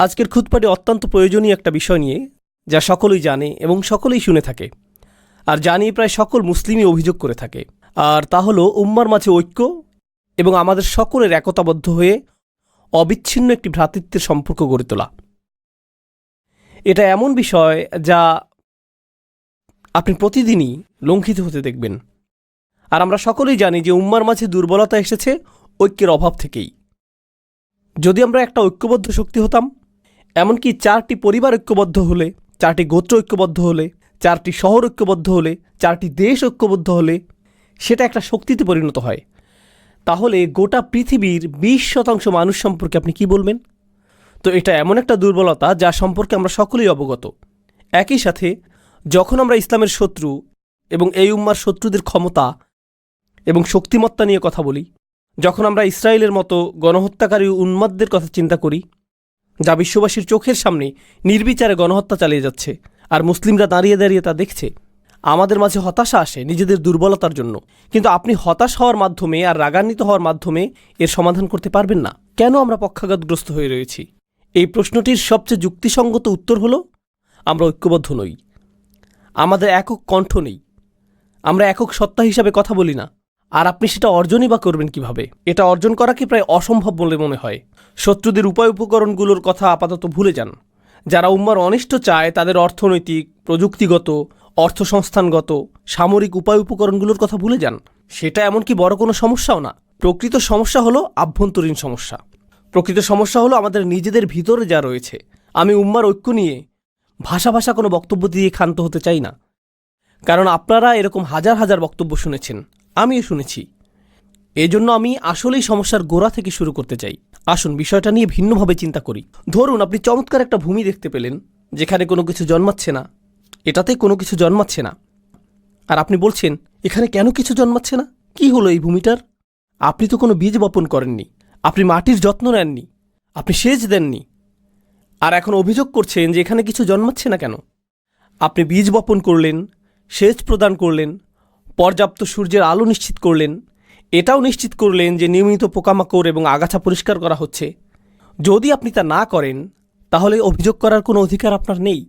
আজকের খুতবাটি অত্যন্ত প্রয়োজনীয় একটা বিষয় নিয়ে, যা সকলেই জানে এবং সকলেই শুনে থাকে, আর জানিয়ে প্রায় সকল মুসলিমই অভিযোগ করে থাকে। আর তা হলো উম্মার মাঝে ঐক্য এবং আমাদের সকলের একতাবদ্ধ হয়ে অবিচ্ছিন্ন একটি ভ্রাতৃত্বের সম্পর্ক গড়ে তোলা। এটা এমন বিষয় যা আপনি প্রতিদিনই লঙ্ঘিত হতে দেখবেন। আর আমরা সকলেই জানি যে উম্মার মাঝে দুর্বলতা এসেছে ঐক্যের অভাব থেকেই। যদি আমরা একটা ঐক্যবদ্ধ শক্তি হতাম, এমনকি 4টি পরিবার ঐক্যবদ্ধ হলে, 4টি গোত্র ঐক্যবদ্ধ হলে, 4টি শহর ঐক্যবদ্ধ হলে, 4টি দেশ ঐক্যবদ্ধ হলে সেটা একটা শক্তিতে পরিণত হয়, তাহলে গোটা পৃথিবীর 20% মানুষ সম্পর্কে আপনি কি বলবেন? তো এটা এমন একটা দুর্বলতা যা সম্পর্কে আমরা সকলেই অবগত। একই সাথে যখন আমরা ইসলামের শত্রু এবং এই উম্মার শত্রুদের ক্ষমতা এবং শক্তিমত্তা নিয়ে কথা বলি, যখন আমরা ইসরায়েলের মতো গণহত্যাকারী উন্মাদদের কথা চিন্তা করি, যা বিশ্ববাসীর চোখের সামনে নির্বিচারে গণহত্যা চালিয়ে যাচ্ছে, আর মুসলিমরা দাঁড়িয়ে দাঁড়িয়ে তা দেখছে, আমাদের মাঝে হতাশা আসে নিজেদের দুর্বলতার জন্য। কিন্তু আপনি হতাশ হওয়ার মাধ্যমে আর রাগান্বিত হওয়ার মাধ্যমে এর সমাধান করতে পারবেন না। কেন আমরা পক্ষাঘাতগ্রস্ত হয়ে রয়েছি? এই প্রশ্নটির সবচেয়ে যুক্তিসঙ্গত উত্তর হলো, আমরা ঐক্যবদ্ধ নই, আমাদের একক কণ্ঠ নেই, আমরা একক সত্তা হিসাবে কথা বলি না। আর আপনি সেটা অর্জনই বা করবেন কিভাবে? এটা অর্জন করা কি প্রায় অসম্ভব বলে মনে হয়। শত্রুদের উপায় উপকরণগুলোর কথা আপাতত ভুলে যান। যারা উম্মার অনিষ্ট চায় তাদের অর্থনৈতিক, প্রযুক্তিগত, অর্থসংস্থানগত, সামরিক উপায় উপকরণগুলোর কথা ভুলে যান। সেটা এমনকি বড় কোনো সমস্যাও না। প্রকৃত সমস্যা হলো আভ্যন্তরীণ সমস্যা। প্রকৃত সমস্যা হলো আমাদের নিজেদের ভিতরে যা রয়েছে। আমি উম্মার ঐক্য নিয়ে ভাষা কোনো বক্তব্য দিয়ে ক্ষান্ত হতে চাই না, কারণ আপনারা এরকম হাজার হাজার বক্তব্য শুনেছেন, আমিও শুনেছি। এজন্য আমি আসলেই সমস্যার গোড়া থেকে শুরু করতে চাই। আসুন বিষয়টা নিয়ে ভিন্নভাবে চিন্তা করি। ধরুন আপনি চমৎকার একটা ভূমি দেখতে পেলেন, যেখানে কোনো কিছু জন্মাচ্ছে না, এটাতে কোনো কিছু জন্মাচ্ছে না। আর আপনি বলছেন, এখানে কেন কিছু জন্মাচ্ছে না? কি হলো এই ভূমিটার? আপনি তো কোনো বীজ বপন করেননি, আপনি মাটির যত্ন নেননি, আপনি সেচ দেননি, আর এখন অভিযোগ করছেন যে এখানে কিছু জন্মাচ্ছে না কেন? আপনি বীজ বপন করলেন, সেচ প্রদান করলেন, পর্যাপ্ত সূর্যের আলো নিশ্চিত করলেন, এটাও নিশ্চিত করলেন যে নিয়মিত পোকামাকড় এবং আগাছা পরিষ্কার করা হচ্ছে। যদি আপনি তা না করেন, তাহলে অভিযোগ করার কোনো অধিকার আপনার নেই।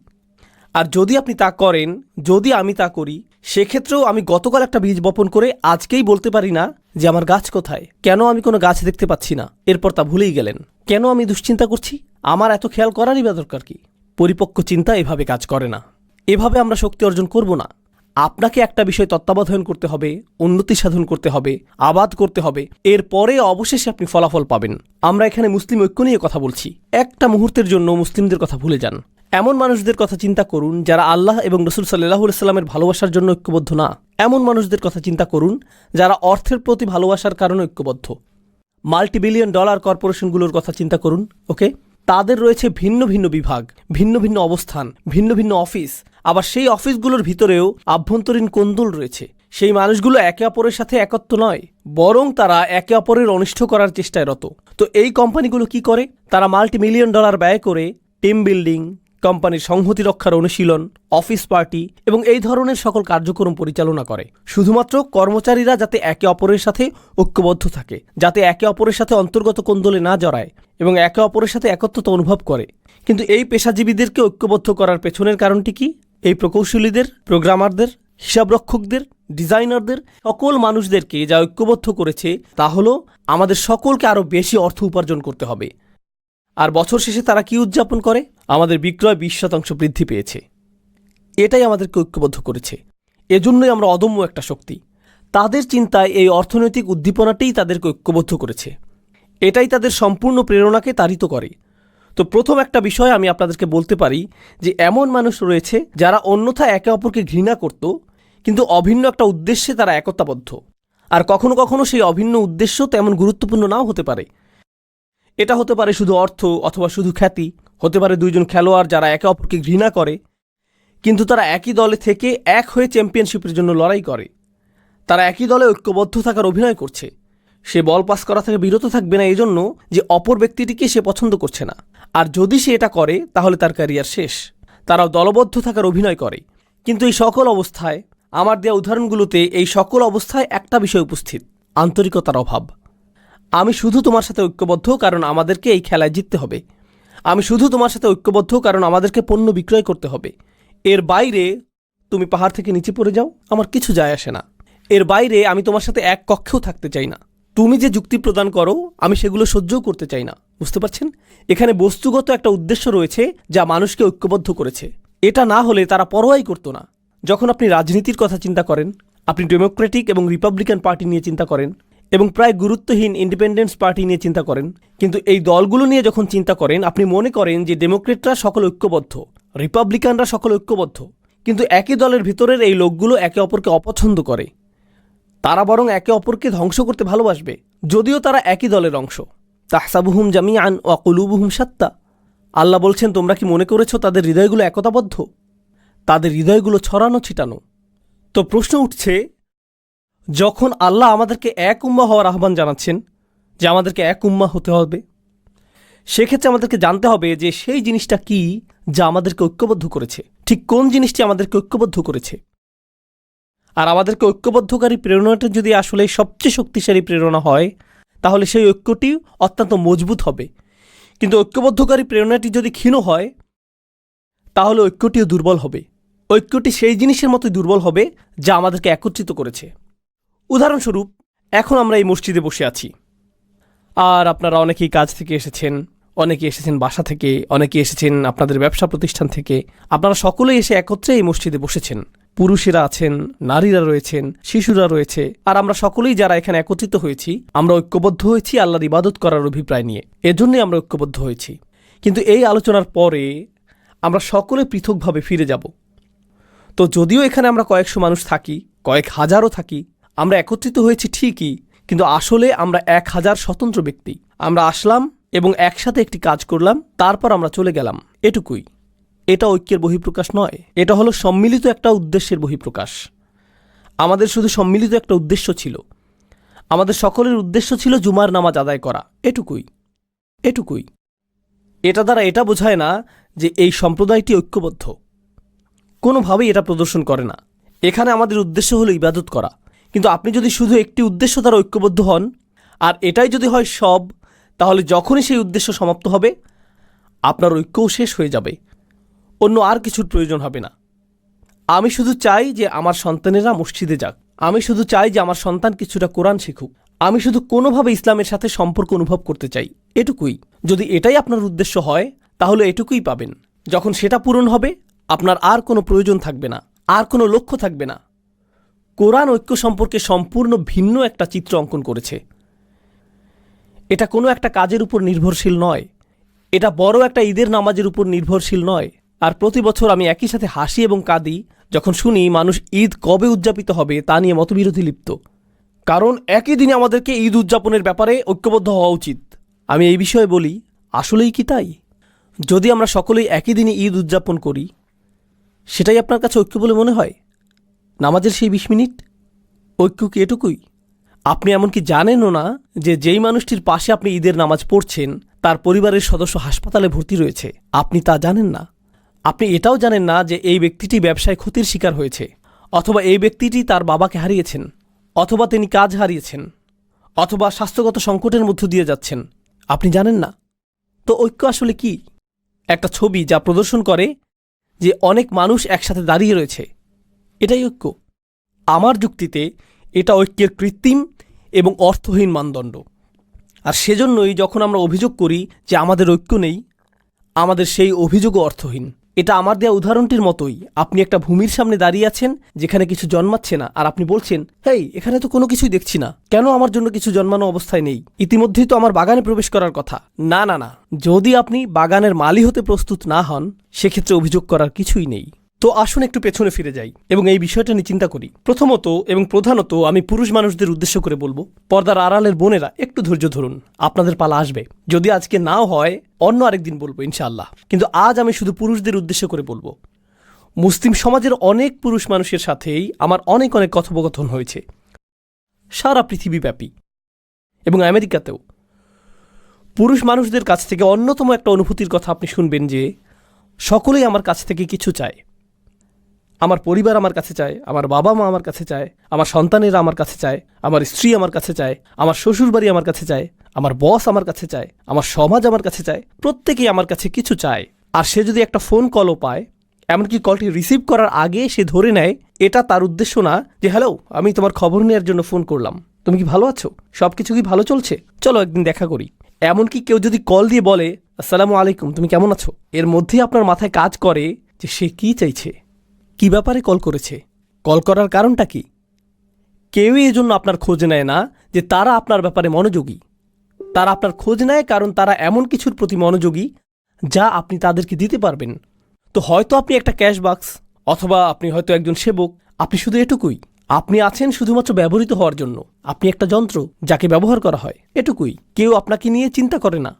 আর যদি আপনি তা করেন, যদি আমি তা করি, সেক্ষেত্রেও আমি গতকাল একটা বীজ বপন করে আজকেই বলতে পারি না যে আমার গাছ কোথায়, কেন আমি কোনো গাছ দেখতে পাচ্ছি না, এরপর তা ভুলেই গেলেন। কেন আমি দুশ্চিন্তা করছি? আমার এত খেয়াল করারই বা দরকার কি? পরিপক্ক চিন্তা এভাবে কাজ করে না। এভাবে আমরা শক্তি অর্জন করব না। আপনাকে একটা বিষয় তত্ত্বাবধান করতে হবে, উন্নতি সাধন করতে হবে, আবাদ করতে হবে, এরপরে অবশেষে আপনি ফলাফল পাবেন। আমরা এখানে মুসলিম ঐক্য নিয়ে কথা বলছি। একটা মুহূর্তের জন্য মুসলিমদের কথা ভুলে যান। এমন মানুষদের কথা চিন্তা করুন যারা আল্লাহ এবং রসুল সাল্লাল্লাহু আলাইহি সাল্লামের ভালোবাসার জন্য ঐক্যবদ্ধ না। এমন মানুষদের কথা চিন্তা করুন যারা অর্থের প্রতি ভালোবাসার কারণে ঐক্যবদ্ধ। মাল্টিবিলিয়ন ডলার কর্পোরেশনগুলোর কথা চিন্তা করুন। ওকে, তাদের রয়েছে ভিন্ন ভিন্ন বিভাগ, ভিন্ন ভিন্ন অবস্থান, ভিন্ন ভিন্ন অফিস। আবার সেই অফিসগুলোর ভিতরেও আভ্যন্তরীণ কোন্দল রয়েছে। সেই মানুষগুলো একে অপরের সাথে একত্র নয়, বরং তারা একে অপরের অনিষ্ট করার চেষ্টায় রত। তো এই কোম্পানিগুলো কি করে? তারা মাল্টিমিলিয়ন ডলার ব্যয় করে টিম বিল্ডিং, কোম্পানির সংহতি রক্ষার অনুশীলন, অফিস পার্টি এবং এই ধরনের সকল কার্যক্রম পরিচালনা করে, শুধুমাত্র কর্মচারীরা যাতে একে অপরের সাথে ঐক্যবদ্ধ থাকে, যাতে একে অপরের সাথে অন্তর্গত কোন্দলে না জড়ায় এবং একে অপরের সাথে একত্রতা অনুভব করে। কিন্তু এই পেশাজীবীদেরকে ঐক্যবদ্ধ করার পেছনের কারণটি কি? এই প্রকৌশলীদের, প্রোগ্রামারদের, হিসাবরক্ষকদের, ডিজাইনারদের, সকল মানুষদেরকে যা ঐক্যবদ্ধ করেছে তা হলো আমাদের সকলকে আরও বেশি অর্থ উপার্জন করতে হবে। আর বছর শেষে তারা কি উদযাপন করে? আমাদের বিক্রয় 20% বৃদ্ধি পেয়েছে। এটাই আমাদেরকে ঐক্যবদ্ধ করেছে। এজন্যই আমরা অদম্য একটা শক্তি। তাদের চিন্তায় এই অর্থনৈতিক উদ্দীপনাটাই তাদেরকে ঐক্যবদ্ধ করেছে। এটাই তাদের সম্পূর্ণ প্রেরণাকে তাড়িত করে। তো প্রথম একটা বিষয় আমি আপনাদেরকে বলতে পারি যে এমন মানুষ রয়েছে যারা অন্যথা একে অপরকে ঘৃণা করত, কিন্তু অভিন্ন একটা উদ্দেশ্যে তারা একতাবদ্ধ। আর কখনো কখনো সেই অভিন্ন উদ্দেশ্য তেমন গুরুত্বপূর্ণ নাও হতে পারে। এটা হতে পারে শুধু অর্থ অথবা শুধু খ্যাতি, হতে পারে দুইজন খেলোয়াড় যারা একে অপরকে ঘৃণা করে, কিন্তু তারা একই দলে থেকে এক হয়ে চ্যাম্পিয়নশিপের জন্য লড়াই করে। তারা একই দলে ঐক্যবদ্ধ থাকার অভিনয় করছে। সে বল পাস করা থেকে বিরত থাকবে না এজন্য যে অপর ব্যক্তিটিকে সে পছন্দ করছে না। আর যদি সে এটা করে তাহলে তার ক্যারিয়ার শেষ। তারাও দলবদ্ধ থাকার অভিনয় করে। কিন্তু এই সকল অবস্থায়, আমার দেওয়া উদাহরণগুলোতে এই সকল অবস্থায় একটা বিষয় উপস্থিত: আন্তরিকতার অভাব। আমি শুধু তোমার সাথে ঐক্যবদ্ধ কারণ আমাদেরকে এই খেলায় জিততে হবে। আমি শুধু তোমার সাথে ঐক্যবদ্ধ কারণ আমাদেরকে পণ্য বিক্রয় করতে হবে। এর বাইরে তুমি পাহাড় থেকে নিচে পড়ে যাও, আমার কিছু যায় আসে না। এর বাইরে আমি তোমার সাথে এক কক্ষেও থাকতে চাই না। তুমি যে যুক্তি প্রদান করো আমি সেগুলো সহ্যও করতে চাই না। বুঝতে পারছেন? এখানে বস্তুগত একটা উদ্দেশ্য রয়েছে যা মানুষকে ঐক্যবদ্ধ করেছে। এটা না হলে তারা পরোয়াই করতো না। যখন আপনি রাজনীতির কথা চিন্তা করেন, আপনি ডেমোক্রেটিক এবং রিপাবলিকান পার্টি নিয়ে চিন্তা করেন এবং প্রায় গুরুত্বহীন ইন্ডিপেন্ডেন্স পার্টি নিয়ে চিন্তা করেন, কিন্তু এই দলগুলো নিয়ে যখন চিন্তা করেন আপনি মনে করেন যে ডেমোক্রেটরা সকল ঐক্যবদ্ধ, রিপাবলিকানরা সকল ঐক্যবদ্ধ, কিন্তু একই দলের ভিতরের এই লোকগুলো একে অপরকে অপছন্দ করে। তারা বরং একে অপরকে ধ্বংস করতে ভালোবাসবে, যদিও তারা একই দলের অংশ। তাহসাবুহুম জামিআন ওয়া কুলুবুহুম শাত্তা। আল্লাহ বলছেন, তোমরা কি মনে করেছো তাদের হৃদয়গুলো একতাবদ্ধ? তাদের হৃদয়গুলো ছড়ানো ছিটানো। তো প্রশ্ন উঠছে, যখন আল্লাহ আমাদেরকে এক উম্মাহ হওয়ার আহ্বান জানাচ্ছেন যে আমাদেরকে এক উম্মাহ হতে হবে, সেক্ষেত্রে আমাদেরকে জানতে হবে যে সেই জিনিসটা কি যা আমাদেরকে ঐক্যবদ্ধ করেছে। ঠিক কোন জিনিসটি আমাদেরকে ঐক্যবদ্ধ করেছে? আর আমাদেরকে ঐক্যবদ্ধকারী প্রেরণাটা যদি আসলে সবচেয়ে শক্তিশালী প্রেরণা হয়, তাহলে সেই ঐক্যটি অত্যন্ত মজবুত হবে। কিন্তু ঐক্যবদ্ধকারী প্রেরণাটি যদি ক্ষীণ হয়, তাহলে ঐক্যটিও দুর্বল হবে। ঐক্যটি সেই জিনিসের মতোই দুর্বল হবে যা আমাদেরকে একত্রিত করেছে। উদাহরণস্বরূপ, এখন আমরা এই মসজিদে বসে আছি, আর আপনারা অনেকেই কাজ থেকে এসেছেন, অনেকে এসেছেন বাসা থেকে, অনেকে এসেছেন আপনাদের ব্যবসা প্রতিষ্ঠান থেকে। আপনারা সকলেই এসে একত্রে এই মসজিদে বসেছেন। পুরুষেরা আছেন, নারীরা রয়েছেন, শিশুরা রয়েছে, আর আমরা সকলেই যারা এখানে একত্রিত হয়েছি, আমরা ঐক্যবদ্ধ হয়েছি আল্লাহর ইবাদত করার অভিপ্রায় নিয়ে। এজন্যই আমরা ঐক্যবদ্ধ হয়েছি। কিন্তু এই আলোচনার পরে আমরা সকলে পৃথকভাবে ফিরে যাব। তো যদিও এখানে আমরা কয়েকশো মানুষ থাকি, কয়েক হাজারও থাকি, আমরা একত্রিত হয়েছি ঠিকই, কিন্তু আসলে আমরা 1000 স্বতন্ত্র ব্যক্তি। আমরা আসলাম এবং একসাথে একটি কাজ করলাম, তারপর আমরা চলে গেলাম, এটুকুই। এটা ঐক্যের বহিঃপ্রকাশ নয়, এটা হলো সম্মিলিত একটা উদ্দেশ্যের বহিঃপ্রকাশ। আমাদের শুধু সম্মিলিত একটা উদ্দেশ্য ছিল। আমাদের সকলের উদ্দেশ্য ছিল জুমার নামাজ আদায় করা, এটুকুই। এটা দ্বারা এটা বোঝায় না যে এই সম্প্রদায়টি ঐক্যবদ্ধ, কোনোভাবেই এটা প্রদর্শন করে না। এখানে আমাদের উদ্দেশ্য হলো ইবাদত করা। কিন্তু আপনি যদি শুধু একটি উদ্দেশ্য দ্বারা ঐক্যবদ্ধ হন, আর এটাই যদি হয় সব, তাহলে যখনই সেই উদ্দেশ্য সমাপ্ত হবে আপনার ঐক্যও শেষ হয়ে যাবে, অন্য আর কিছুর প্রয়োজন হবে না। আমি শুধু চাই যে আমার সন্তানেরা মসজিদে যাক, আমি শুধু চাই যে আমার সন্তান কিছুটা কোরআন শিখুক, আমি শুধু কোনোভাবে ইসলামের সাথে সম্পর্ক অনুভব করতে চাই, এটুকুই। যদি এটাই আপনার উদ্দেশ্য হয় তাহলে এটুকুই পাবেন। যখন সেটা পূরণ হবে আপনার আর কোনো প্রয়োজন থাকবে না, আর কোনো লক্ষ্য থাকবে না। কোরআন ঐক্য সম্পর্কে সম্পূর্ণ ভিন্ন একটা চিত্র অঙ্কন করেছে। এটা কোনো একটা কাজের উপর নির্ভরশীল নয়, এটা বড় একটা ঈদের নামাজের উপর নির্ভরশীল নয়। আর প্রতি বছর আমি একই সাথে হাসি এবং কাঁদি যখন শুনি মানুষ ঈদ কবে উদযাপিত হবে তা নিয়ে মতবিরোধী লিপ্ত। কারণ একই দিনে আমাদেরকে ঈদ উদযাপনের ব্যাপারে ঐক্যবদ্ধ হওয়া উচিত। আমি এই বিষয়ে বলি, আসলেই কি তাই? যদি আমরা সকলেই একই দিনে ঈদ উদযাপন করি, সেটাই আপনার কাছে ঐক্য বলে মনে হয়? নামাজের সেই 20 মিনিট ঐক্য কি এটুকুই? আপনি এমনকি জানেনও না যে যেই মানুষটির পাশে আপনি ঈদের নামাজ পড়ছেন তার পরিবারের সদস্য হাসপাতালে ভর্তি রয়েছে, আপনি তা জানেন না। আপনি এটাও জানেন না যে এই ব্যক্তিটি ব্যবসায় ক্ষতির শিকার হয়েছে, অথবা এই ব্যক্তিটি তার বাবাকে হারিয়েছেন, অথবা তিনি কাজ হারিয়েছেন, অথবা স্বাস্থ্যগত সংকটের মধ্য দিয়ে যাচ্ছেন, আপনি জানেন না। তো ঐক্য আসলে কি? একটা ছবি যা প্রদর্শন করে যে অনেক মানুষ একসাথে দাঁড়িয়ে রয়েছে, এটাই ঐক্য। আমার যুক্তিতে এটা ঐক্যের কৃত্রিম এবং অর্থহীন মানদণ্ড। আর সেজন্যই যখন আমরা অভিযোগ করি যে আমাদের ঐক্য নেই, আমাদের সেই অভিযোগও অর্থহীন। এটা আমার দেওয়া উদাহরণটির মতোই। আপনি একটা ভূমির সামনে দাঁড়িয়ে আছেন যেখানে কিছু জন্মাচ্ছে না, আর আপনি বলছেন, হেই, এখানে তো কোনো কিছুই দেখছি না, কেন আমার জন্য কিছু জন্মানো অবস্থায় নেই? ইতিমধ্যেই তো আমার বাগানে প্রবেশ করার কথা। না না না, যদি আপনি বাগানের মালি হতে প্রস্তুত না হন, সেক্ষেত্রে অভিযোগ করার কিছুই নেই। তো আসুন একটু পেছনে ফিরে যাই এবং এই বিষয়টা নিয়ে চিন্তা করি। প্রথমত এবং প্রধানত আমি পুরুষ মানুষদের উদ্দেশ্য করে বলবো, পর্দার আড়ালের বোনেরা একটু ধৈর্য ধরুন, আপনাদের পালা আসবে। যদি আজকে নাও হয়, অন্য আরেকদিন বলবো ইনশাআল্লাহ। কিন্তু আজ আমি শুধু পুরুষদের উদ্দেশ্য করে বলবো। মুসলিম সমাজের অনেক পুরুষ মানুষের সাথেই আমার অনেক কথোপকথন হয়েছে, সারা পৃথিবীব্যাপী এবং আমেরিকাতেও। পুরুষ মানুষদের কাছ থেকে অন্যতম একটা অনুভূতির কথা আপনি শুনবেন যে সকলেই আমার কাছ থেকে কিছু চায়। আমার পরিবার আমার কাছে চায়, আমার বাবা মা আমার কাছে চায়, আমার সন্তানেরা আমার কাছে চায়, আমার স্ত্রী আমার কাছে চায়, আমার শ্বশুরবাড়ি আমার কাছে চায়, আমার বস আমার কাছে চায়, আমার সমাজ আমার কাছে চায়, প্রত্যেকেই আমার কাছে কিছু চায়। আর সে যদি একটা ফোন কলও পায়, এমনকি কলটি রিসিভ করার আগে সে ধরে নেয় এটা তার উদ্দেশ্য না যে হ্যালো, আমি তোমার খবর নেওয়ার জন্য ফোন করলাম, তুমি কি ভালো আছো, সব কিছু কি ভালো চলছে, চলো একদিন দেখা করি। এমনকি কেউ যদি কল দিয়ে বলে আসসালামু আলাইকুম, তুমি কেমন আছো, এর মধ্যেই আপনার মাথায় কাজ করে যে সে কি চাইছে, কি ব্যাপারে কল করেছে, কল করার কারণটা কি। কেউই এজন্য আপনার খোঁজ নেয় না যে তারা আপনার ব্যাপারে মনোযোগী। তারা আপনার খোঁজ নেয় কারণ তারা এমন কিছুর প্রতি মনোযোগী যা আপনি তাদেরকে দিতে পারবেন। তো হয়তো আপনি একটা ক্যাশ বাক্স, অথবা আপনি হয়তো একজন সেবক, আপনি শুধু এটুকুই। আপনি আছেন শুধুমাত্র ব্যবহৃত হওয়ার জন্য। আপনি একটা যন্ত্র যাকে ব্যবহার করা হয়, এটুকুই। কেউ আপনাকে নিয়ে চিন্তা করে না,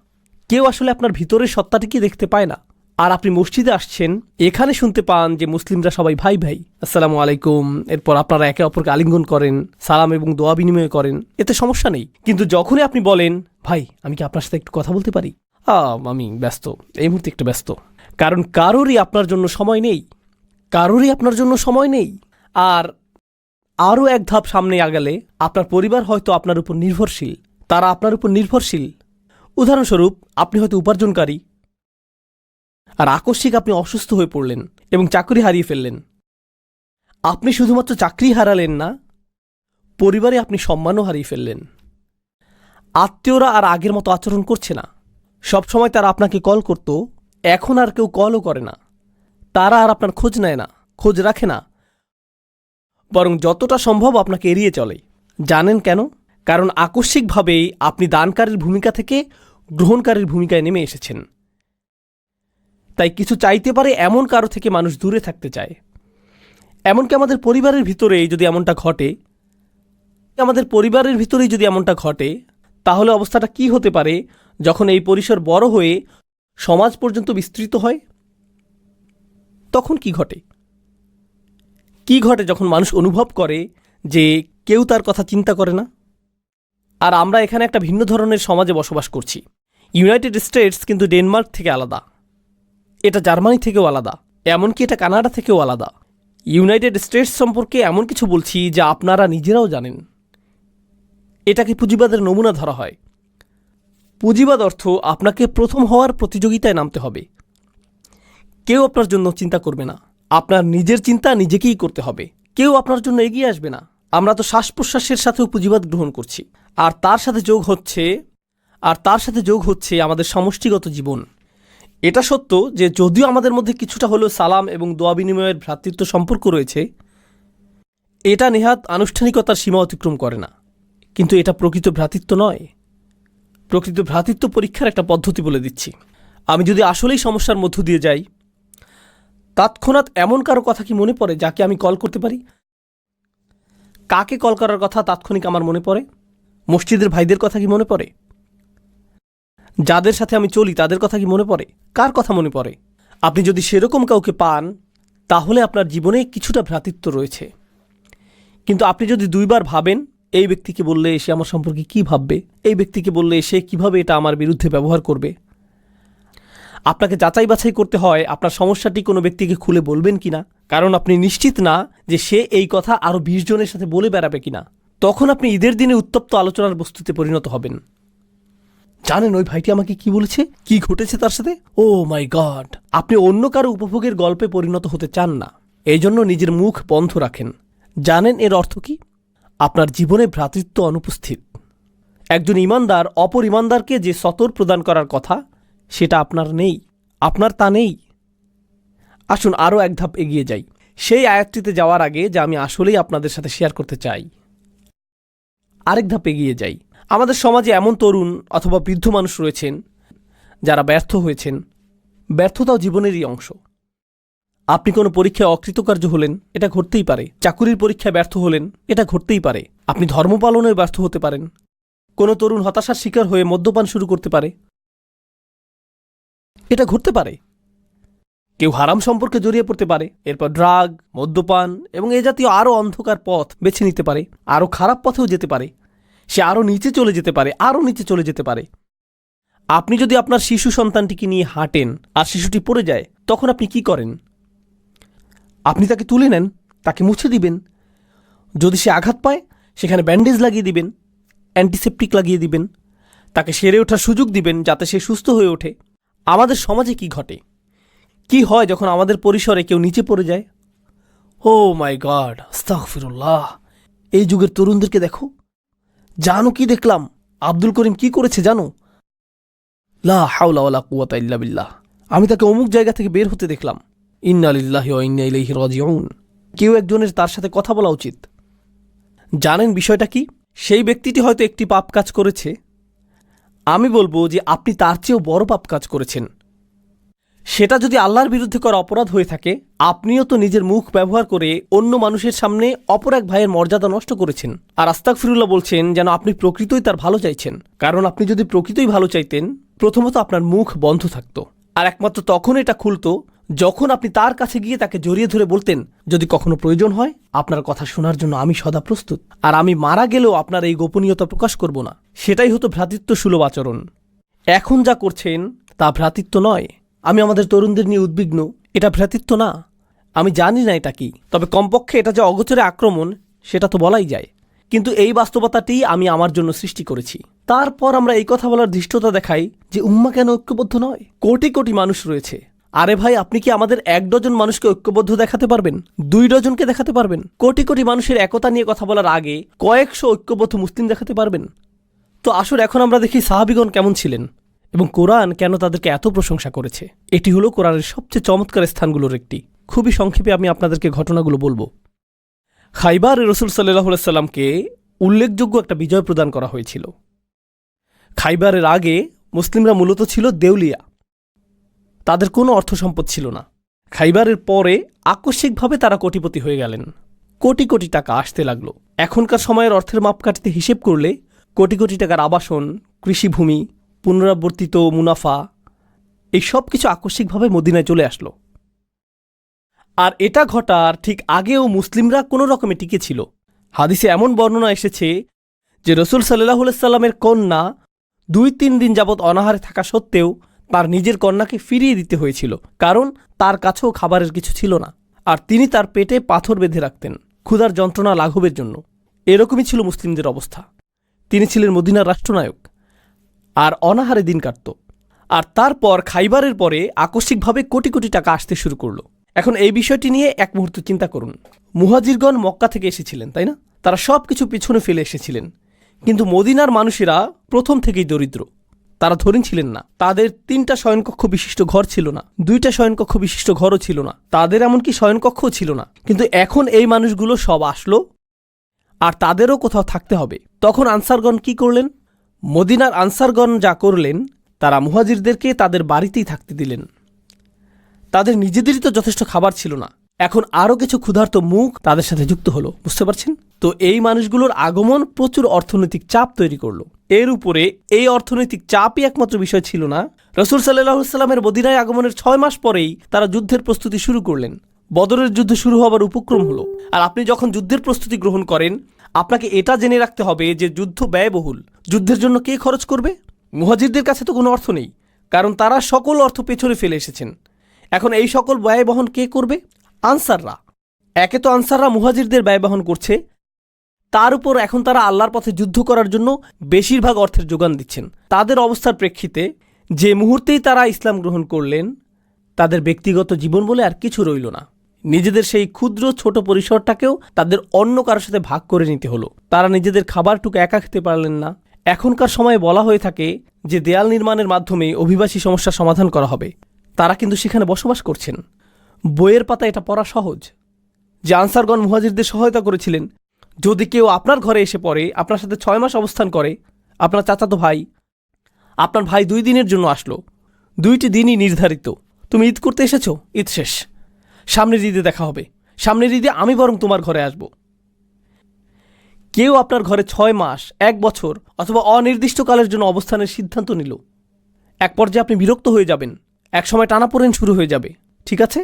কেউ আসলে আপনার ভিতরের সত্তাটিকে দেখতে পায় না। আর আপনি মসজিদে আসছেন, এখানে শুনতে পান যে মুসলিমরা সবাই ভাই ভাই, আসসালামু আলাইকুম, এরপর আপনারা একে অপরকে আলিঙ্গন করেন, সালাম এবং দোয়া বিনিময় করেন, এতে সমস্যা নেই। কিন্তু যখনই আপনি বলেন ভাই আমি কি আপনার সাথে একটু কথা বলতে পারি, আমি ব্যস্ত, এই মুহূর্তে একটু ব্যস্ত, কারণ কারোরই আপনার জন্য সময় নেই, কারোরই আপনার জন্য সময় নেই। আর আরও এক ধাপ সামনে আগালে আপনার পরিবার হয়তো আপনার উপর নির্ভরশীল, তারা আপনার উপর নির্ভরশীল। উদাহরণস্বরূপ, আপনি হয়তো উপার্জনকারী, আর আকস্মিক আপনি অসুস্থ হয়ে পড়লেন এবং চাকরি হারিয়ে ফেললেন। আপনি শুধুমাত্র চাকরি হারালেন না, পরিবারে আপনি সম্মানও হারিয়ে ফেললেন। আত্মীয়রা আর আগের মতো আচরণ করছে না। সবসময় তারা আপনাকে কল করত, এখন আর কেউ কলও করে না। তারা আর আপনার খোঁজ নেয় না, খোঁজ রাখে না, বরং যতটা সম্ভব আপনাকে এড়িয়ে চলে। জানেন কেন? কারণ আকস্মিকভাবেই আপনি দানকারীর ভূমিকা থেকে গ্রহণকারীর ভূমিকায় নেমে এসেছেন। তাই কিছু চাইতে পারে এমন কারো থেকে মানুষ দূরে থাকতে চায়। এমনকি আমাদের পরিবারের ভিতরেই যদি এমনটা ঘটে, তাহলে অবস্থাটা কি হতে পারে যখন এই পরিসর বড় হয়ে সমাজ পর্যন্ত বিস্তৃত হয়? তখন কি ঘটে? যখন মানুষ অনুভব করে যে কেউ তার কথা চিন্তা করে না? আর আমরা এখানে একটা ভিন্ন ধরনের সমাজে বসবাস করছি। ইউনাইটেড স্টেটস কিন্তু ডেনমার্ক থেকে আলাদা, এটা জার্মানি থেকেও আলাদা, এমনকি এটা কানাডা থেকেও আলাদা। ইউনাইটেড স্টেটস সম্পর্কে এমন কিছু বলছি যা আপনারা নিজেরাও জানেন। এটাকে পুঁজিবাদের নমুনা ধরা হয়। পুঁজিবাদ অর্থ আপনাকে প্রথম হওয়ার প্রতিযোগিতায় নামতে হবে। কেউ আপনার জন্য চিন্তা করবে না, আপনার নিজের চিন্তা নিজেকেই করতে হবে। কেউ আপনার জন্য এগিয়ে আসবে না। আমরা তো শ্বাস প্রশ্বাসের সাথেও পুঁজিবাদ গ্রহণ করছি, আর তার সাথে যোগ হচ্ছে আমাদের সমষ্টিগত জীবন। এটা সত্য যে যদিও আমাদের মধ্যে কিছুটা হলেও সালাম এবং দোয়া বিনিময়ের ভ্রাতৃত্ব সম্পর্ক রয়েছে, এটা নেহাত আনুষ্ঠানিকতার সীমা অতিক্রম করে না। কিন্তু এটা প্রকৃত ভ্রাতৃত্ব নয়। প্রকৃত ভ্রাতৃত্ব পরীক্ষার একটা পদ্ধতি বলে দিচ্ছি। আমি যদি আসলেই সমস্যার মধ্য দিয়ে যাই, তৎক্ষণাৎ এমন কারো কথা কি মনে পড়ে যাকে আমি কল করতে পারি? কাকে কল করার কথা তাৎক্ষণিক আমার মনে পড়ে? মসজিদের ভাইদের কথা কি মনে পড়ে? যাদের সাথে আমি চলি তাদের কথা কি মনে পড়ে? কার কথা মনে পড়ে? আপনি যদি সেরকম কাউকে পান, তাহলে আপনার জীবনে কিছুটা ভ্রাতৃত্ব রয়েছে। কিন্তু আপনি যদি দুইবার ভাবেন এই ব্যক্তিকে বললে সে আমার সম্পর্কে কি ভাববে, এই ব্যক্তিকে বললে সে কিভাবে এটা আমার বিরুদ্ধে ব্যবহার করবে, আপনাকে যাচাই বাছাই করতে হয় আপনার সমস্যাটি কোনো ব্যক্তিকে খুলে বলবেন কিনা, কারণ আপনি নিশ্চিত না যে সে এই কথা আরও 20 জনের সাথে বলে বেড়াবে কিনা। তখন আপনি ঈদের দিনে উত্তপ্ত আলোচনার বস্তুতে পরিণত হবেন। জানেন ওই ভাইটি আমাকে কি বলেছে, কি ঘটেছে তার সাথে? ও মাই গড! আপনি অন্য কারো উপভোগের গল্পে পরিণত হতে চান না, এই জন্য নিজের মুখ বন্ধ রাখেন। জানেন এর অর্থ কি? আপনার জীবনে ভ্রাতৃত্ব অনুপস্থিত। একজন ইমানদার অপর ইমানদারকে যে সতর প্রদান করার কথা, সেটা আপনার নেই, আপনার তা নেই। আসুন আরও এক ধাপ এগিয়ে যাই, সেই আয়াতটিতে যাওয়ার আগে যা আমি আসলেই আপনাদের সাথে শেয়ার করতে চাই। আরেক ধাপ এগিয়ে যাই। আমাদের সমাজে এমন তরুণ অথবা বৃদ্ধ মানুষ রয়েছেন যারা ব্যর্থ হয়েছেন। ব্যর্থতাও জীবনেরই অংশ। আপনি কোনো পরীক্ষায় অকৃতকার্য হলেন, এটা ঘটতেই পারে। চাকুরির পরীক্ষায় ব্যর্থ হলেন, এটা ঘটতেই পারে। আপনি ধর্ম পালনে ব্যর্থ হতে পারেন। কোনো তরুণ হতাশার শিকার হয়ে মদ্যপান শুরু করতে পারে, এটা ঘটতে পারে। কেউ হারাম সম্পর্কে জড়িয়ে পড়তে পারে, এরপর ড্রাগ, মদ্যপান এবং এ জাতীয় আরও অন্ধকার পথ বেছে নিতে পারে। আরও খারাপ পথেও যেতে পারে। সে আরও নিচে চলে যেতে পারে। আপনি যদি আপনার শিশু সন্তানটিকে নিয়ে হাঁটেন আর শিশুটি পড়ে যায়, তখন আপনি কি করেন? আপনি তাকে তুলে নেন, তাকে মুছে দিবেন। যদি সে আঘাত পায় সেখানে ব্যান্ডেজ লাগিয়ে দিবেন, অ্যান্টিসেপটিক লাগিয়ে দিবেন, তাকে সেরে ওঠার সুযোগ দিবেন যাতে সে সুস্থ হয়ে ওঠে। আমাদের সমাজে কি ঘটে, কি হয় যখন আমাদের পরিসরে কেউ নিচে পড়ে যায়? ও মাই গড, আস্তাগফিরুল্লাহ। এই যুগের তরুণদেরকে দেখো, জানো কি দেখলাম? আব্দুল করিম কি করেছে জানো? লা হাওলা ওয়ালা কুওয়াতা ইল্লা বিল্লাহ। আমি তাকে অমুক জায়গা থেকে বের হতে দেখলাম। ইন্না লিল্লাহি ওয়া ইন্না ইলাইহি রাজিউন। কেউ একজনের তার সাথে কথা বলা উচিত। জানেন বিষয়টা কি? সেই ব্যক্তিটি হয়তো একটি পাপ কাজ করেছে, আমি বলবো যে আপনি তার চেয়েও বড় পাপ কাজ করেছেন। সেটা যদি আল্লাহর বিরুদ্ধে করা অপরাধ হয়ে থাকে, আপনিও তো নিজের মুখ ব্যবহার করে অন্য মানুষের সামনে অপর এক ভাইয়ের মর্যাদা নষ্ট করেছেন। আর আস্তাগফিরুল্লাহ বলছেন যেন আপনি প্রকৃতই তার ভালো চাইছেন। কারণ আপনি যদি প্রকৃতই ভালো চাইতেন, প্রথমত আপনার মুখ বন্ধ থাকতো, আর একমাত্র তখন এটা খুলতো যখন আপনি তার কাছে গিয়ে তাকে জড়িয়ে ধরে বলতেন, যদি কখনো প্রয়োজন হয় আপনার কথা শোনার জন্য আমি সদা প্রস্তুত, আর আমি মারা গেলেও আপনার এই গোপনীয়তা প্রকাশ করব না। সেটাই হতো ভ্রাতৃত্ব সুলভ আচরণ। এখন যা করছেন তা ভ্রাতৃত্ব নয়। আমি আমাদের তরুণদের নিয়ে উদ্বিগ্ন। এটা ভ্রাতৃত্ব না। আমি জানি না এটা কি, তবে কমপক্ষে এটা যে অগোচরে আক্রমণ সেটা তো বলাই যায়। কিন্তু এই বাস্তবতাটি আমি আমার জন্য সৃষ্টি করেছি। তারপর আমরা এই কথা বলার ধৃষ্টতা দেখাই যে উম্মাহ কেন ঐক্যবদ্ধ নয়? কোটি কোটি মানুষ রয়েছে। আরে ভাই, আপনি কি আমাদের 1 ডজন মানুষকে ঐক্যবদ্ধ দেখাতে পারবেন? 2 ডজনকে দেখাতে পারবেন? কোটি কোটি মানুষের একতা নিয়ে কথা বলার আগে কয়েকশো ঐক্যবদ্ধ মুসলিম দেখাতে পারবেন? তো আসুন এখন আমরা দেখি সাহাবীগণ কেমন ছিলেন এবং কোরআন কেন তাদেরকে এত প্রশংসা করেছে। এটি হলো কোরআনের সবচেয়ে চমৎকার স্থানগুলোর একটি। খুবই সংক্ষেপে আমি আপনাদেরকে ঘটনাগুলো বলবো। খাইবারে রাসূল সাল্লাল্লাহু আলাইহি সাল্লামকে উল্লেখযোগ্য একটা বিজয় প্রদান করা হয়েছিল। খাইবারের আগে মুসলিমরা মূলত ছিল দেউলিয়া, তাদের কোনো অর্থ সম্পদ ছিল না। খাইবারের পরে আকস্মিকভাবে তারা কোটিপতি হয়ে গেলেন। কোটি কোটি টাকা আসতে লাগলো। এখনকার সময়ের অর্থের মাপকাঠিতে হিসেব করলে কোটি কোটি টাকার আবাসন, কৃষিভূমি, পুনরাবর্তিত মুনাফা, এই সব কিছু আকস্মিকভাবে মদিনায় চলে আসলো। আর এটা ঘটার ঠিক আগেও মুসলিমরা কোনো রকমে টিকে ছিল। হাদিসে এমন বর্ণনা এসেছে যে রাসূল সাল্লাল্লাহু আলাইহি সাল্লামের কন্যা 2-3 দিন যাবৎ অনাহারে থাকা সত্ত্বেও তার নিজের কন্যাকে ফিরিয়ে দিতে হয়েছিল, কারণ তার কাছেও খাবারের কিছু ছিল না। আর তিনি তার পেটে পাথর বেঁধে রাখতেন ক্ষুধার যন্ত্রণা লাঘবের জন্য। এরকমই ছিল মুসলিমদের অবস্থা। তিনি ছিলেন মদিনার রাষ্ট্রনায়ক আর অনাহারে দিন কাটত। আর তারপর খাইবারের পরে আকস্মিকভাবে কোটি কোটি টাকা আসতে শুরু করলো। এখন এই বিষয়টি নিয়ে এক মুহূর্ত চিন্তা করুন। মুহাজিরগণ মক্কা থেকে এসেছিলেন, তাই না? তারা সব কিছু পিছনে ফেলে এসেছিলেন। কিন্তু মদিনার মানুষেরা প্রথম থেকেই দরিদ্র। তারা ধনী ছিলেন না। তাদের 3টা শয়নকক্ষ বিশিষ্ট ঘর ছিল না, 2টা শয়নকক্ষ বিশিষ্ট ঘরও ছিল না, তাদের এমনকি শয়নকক্ষও ছিল না। কিন্তু এখন এই মানুষগুলো সব আসলো আর তাদেরও কোথাও থাকতে হবে। তখন আনসারগণ কি করলেন? মদিনার আনসারগণ যা করলেন, তারা মুহাজিরদেরকে তাদের বাড়িতেই থাকতে দিলেন। তাদের নিজেদেরই তো যথেষ্ট খাবার ছিল না, এখন আরও কিছু ক্ষুধার্ত মুখ তাদের সাথে যুক্ত হলো। বুঝতে পারছেন তো? এই মানুষগুলোর আগমন প্রচুর অর্থনৈতিক চাপ তৈরি করলো। এর উপরে এই অর্থনৈতিক চাপই একমাত্র বিষয় ছিল না। রাসূল সাল্লাল্লাহু আলাইহি সাল্লামের মদিনায় আগমনের 6 মাস পরেই তারা যুদ্ধের প্রস্তুতি শুরু করলেন। বদরের যুদ্ধ শুরু হবার উপক্রম হলো। আর আপনি যখন যুদ্ধের প্রস্তুতি গ্রহণ করেন, আপনাকে এটা জেনে রাখতে হবে যে যুদ্ধ ব্যয়বহুল। যুদ্ধের জন্য কে খরচ করবে? মুহাজিরদের কাছে তো কোনো অর্থ নেই, কারণ তারা সকল অর্থ পেছনে ফেলে এসেছেন। এখন এই সকল ব্যয় বহন কে করবে? আনসাররা। একে তো আনসাররা মুহাজিরদের ব্যয় বহন করছে, তার উপর এখন তারা আল্লাহর পথে যুদ্ধ করার জন্য বেশিরভাগ অর্থের যোগান দিচ্ছেন। তাদের অবস্থার প্রেক্ষিতে যে মুহূর্তেই তারা ইসলাম গ্রহণ করলেন, তাদের ব্যক্তিগত জীবন বলে আর কিছু রইল না। নিজেদের সেই ক্ষুদ্র ছোট পরিসরটাকেও তাদের অন্য কারোর সাথে ভাগ করে নিতে হলো। তারা নিজেদের খাবারটুকু একা খেতে পারলেন না। এখনকার সময়ে বলা হয়ে থাকে যে দেয়াল নির্মাণের মাধ্যমে অভিবাসী সমস্যার সমাধান করা হবে। তারা কিন্তু সেখানে বসবাস করছেন। বইয়ের পাতা এটা পড়া সহজ যে আনসারগণ মুহাজিরদের সহায়তা করেছিলেন। যদি কেউ আপনার ঘরে এসে পড়ে, আপনার সাথে 6 মাস অবস্থান করে, আপনার চাচাতো ভাই, আপনার ভাই 2 দিনের জন্য আসলো, 2টি দিনই নির্ধারিত। তুমি ঈদ করতে এসেছো, ঈদ শেষ, সামনের ঈদে দেখা হবে, সামনের ঈদে আমি বরং তোমার ঘরে আসব। কেউ আপনার ঘরে 6 মাস, 1 বছর অথবা অনির্দিষ্টকালের জন্য অবস্থানের সিদ্ধান্ত নিল। এক পর্যায়ে আপনি বিরক্ত হয়ে যাবেন, এক সময় টানাপোড়েন শুরু হয়ে যাবে। ঠিক আছে,